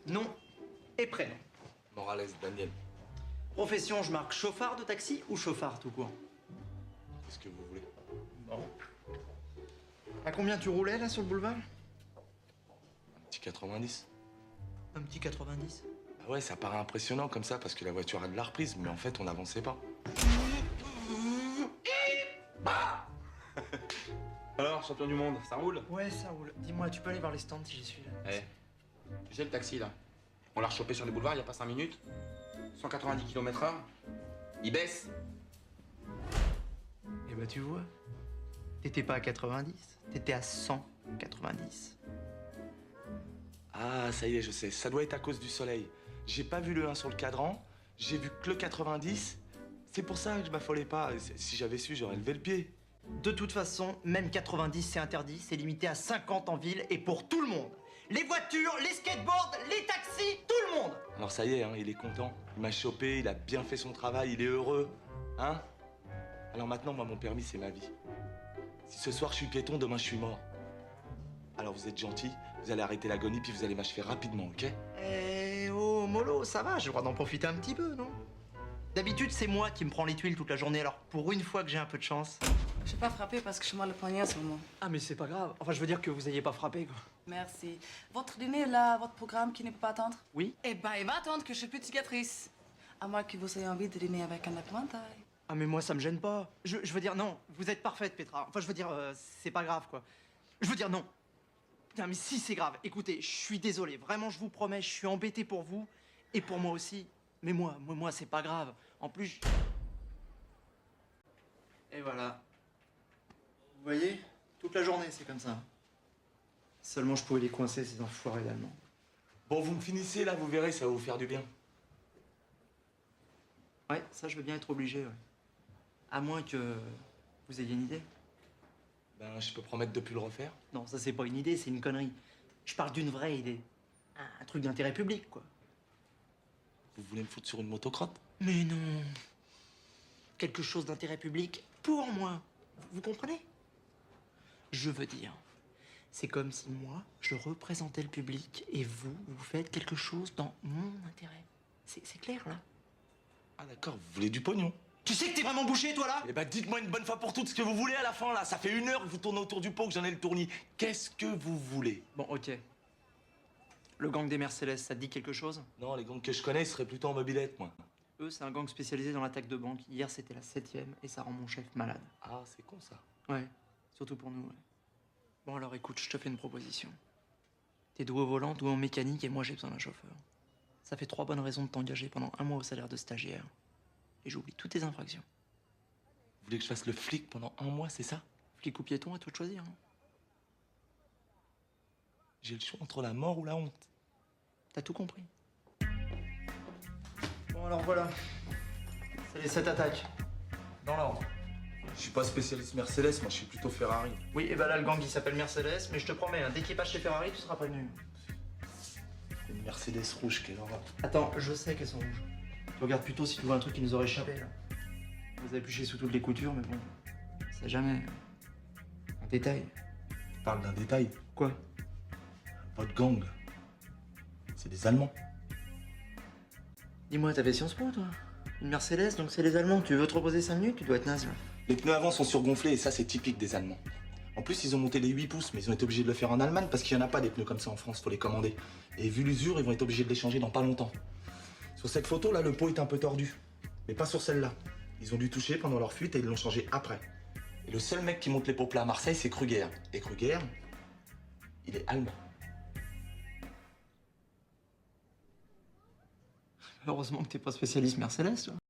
Nom et prénom. Morales, Daniel. Profession, je marque chauffard de taxi ou chauffard tout court? Qu'est-ce que vous voulez? Bon. À combien tu roulais là sur le boulevard? Un petit 90. Un petit 90. Ah ouais, ça paraît impressionnant comme ça parce que la voiture a de la reprise, mais en fait, on n'avançait pas. Alors, champion du monde, ça roule? Ouais, ça roule. Dis-moi, tu peux aller voir les stands si j'y suis là? Eh, tu sais le taxi là? On l'a rechopé sur les boulevards il y a pas 5 minutes. 190 km/h. Il baisse. Eh ben tu vois, t'étais pas à 90, t'étais à 190. Ah, ça y est, je sais. Ça doit être à cause du soleil. J'ai pas vu le 1 sur le cadran, j'ai vu que le 90. C'est pour ça que je m'affolais pas. Si j'avais su, j'aurais levé le pied. De toute façon, même 90 c'est interdit, c'est limité à 50 en ville et pour tout le monde. Les voitures, les skateboards, les taxis, tout le monde. Alors ça y est, hein, il est content. Il m'a chopé, il a bien fait son travail, il est heureux. Hein? Alors maintenant, moi, mon permis, c'est ma vie. Si ce soir je suis piéton, demain je suis mort. Alors vous êtes gentil, vous allez arrêter l'agonie puis vous allez m'achever rapidement, ok? Eh oh, mollo, ça va, j'ai le droit d'en profiter un petit peu, non? D'habitude, c'est moi qui me prends les tuiles toute la journée, alors pour une fois que j'ai un peu de chance... Je vais pas frapper parce que je mal le poignet en ce moment. Ah mais c'est pas grave, enfin je veux dire que vous ayez pas frappé, quoi. Merci. Votre dîner là, votre programme qui ne peut pas attendre? Oui? Eh ben, il va attendre que je suis plus de cicatrice. À moins que vous ayez envie de dîner avec un épouvantail. Ah mais moi ça me gêne pas. Je veux dire, non, vous êtes parfaite, Petra. Enfin je veux dire, c'est pas grave, quoi. Je veux dire, non. Putain, mais si c'est grave, écoutez, je suis désolé, vraiment je vous promets, je suis embêté pour vous et pour moi aussi. Mais moi, c'est pas grave. En plus... Et voilà. Vous voyez, toute la journée c'est comme ça. Seulement je pouvais les coincer, ces enfoirés d'Allemands. Bon, vous me finissez là, vous verrez, ça va vous faire du bien. Ouais, ça je veux bien être obligé, ouais. À moins que vous ayez une idée. Ben, je peux promettre de plus le refaire. Non, ça c'est pas une idée, c'est une connerie. Je parle d'une vraie idée. Un truc d'intérêt public, quoi. Vous voulez me foutre sur une motocrotte? Mais non. Quelque chose d'intérêt public pour moi. Vous comprenez? Je veux dire, c'est comme si moi, je représentais le public et vous faites quelque chose dans mon intérêt. C'est clair, là? Ah d'accord, vous voulez du pognon? Tu sais que t'es vraiment bouché, toi, là? Eh ben, dites-moi une bonne fois pour toutes ce que vous voulez à la fin, là. Ça fait 1 heure que vous tournez autour du pot, que j'en ai le tournis. Qu'est-ce que vous voulez? Bon, ok. Le gang des Mercedes, ça te dit quelque chose? Non, les gangs que je connais seraient plutôt en mobilette, moi. Eux, c'est un gang spécialisé dans l'attaque de banque. Hier, c'était la 7e et ça rend mon chef malade. Ah, c'est con, ça. Ouais, surtout pour nous, ouais. Bon, alors écoute, je te fais une proposition. T'es doué au volant, doué en mécanique et moi, j'ai besoin d'un chauffeur. Ça fait 3 bonnes raisons de t'engager pendant 1 mois au salaire de stagiaire. Et j'oublie toutes tes infractions. Vous voulez que je fasse le flic pendant 1 mois, c'est ça? Flic ou piéton, à toi de choisir. Hein. J'ai le choix entre la mort ou la honte. T'as tout compris. Bon, alors voilà. C'est les 7 attaques. Dans l'ordre. Je suis pas spécialiste Mercedes, moi je suis plutôt Ferrari. Oui, et bah là, le gang, il s'appelle Mercedes, mais je te promets, hein, dès qu'il passe chez Ferrari, tu seras prévenu. Une Mercedes rouge, quelle horreur. Attends, je sais qu'elles sont rouges. Tu regardes plutôt si tu vois un truc qui nous aurait échappé, là. Vous avez épluché sous toutes les coutures, mais bon, c'est jamais un détail. Tu parles d'un détail. Quoi? Votre gang, c'est des Allemands. Dis-moi, t'avais Sciences Po, toi? Une Mercedes, donc c'est les Allemands. Tu veux te reposer 5 minutes? Tu dois être naze, là. Les pneus avant sont surgonflés et ça, c'est typique des Allemands. En plus, ils ont monté les 8 pouces, mais ils ont été obligés de le faire en Allemagne parce qu'il n'y en a pas des pneus comme ça en France, faut les commander. Et vu l'usure, ils vont être obligés de les changer dans pas longtemps. Sur cette photo, là, le pot est un peu tordu. Mais pas sur celle-là. Ils ont dû toucher pendant leur fuite et ils l'ont changé après. Et le seul mec qui monte les pots plats à Marseille, c'est Kruger. Et Kruger, il est allemand. Heureusement que t'es pas spécialiste Mercedes, toi.